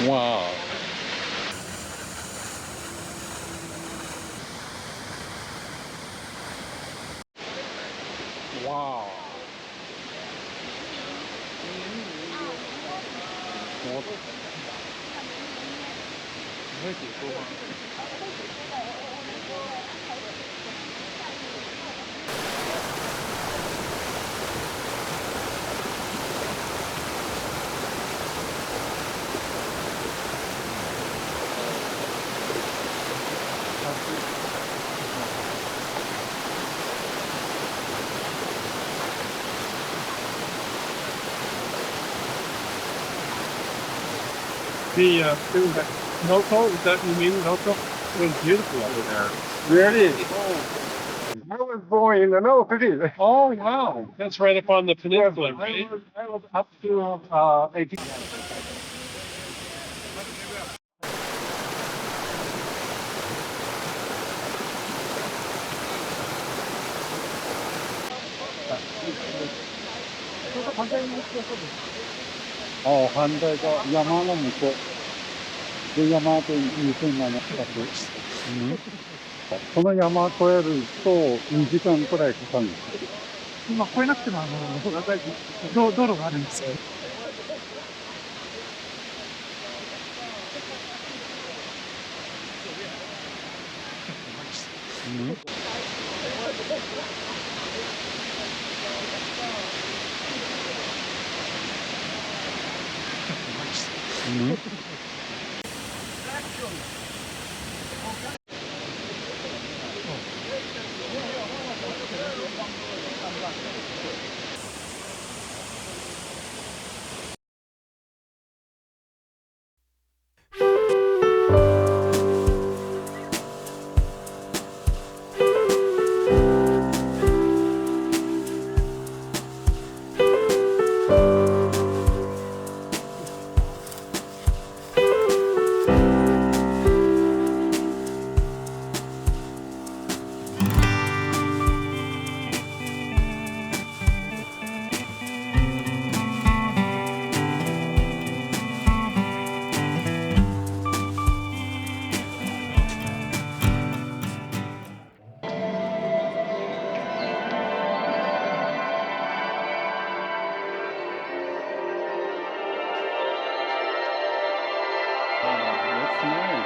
Wow. Wow. 我你会读书吗？The local, is that you mean local? It was beautiful over there. Really? Oh, I was born in the North City. oh wow. That's right up on the peninsula, right? I was up to 18. 反対側、山の向こう。で、山と2007近く。この山越えると2時間くらいかかるんですよ。今越えなくても道路があるんですよ。That's nice.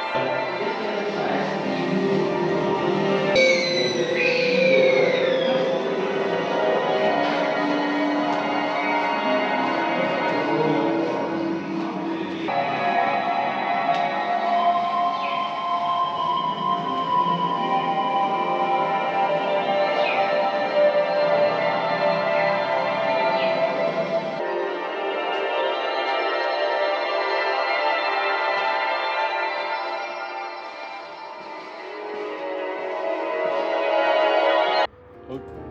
Okay.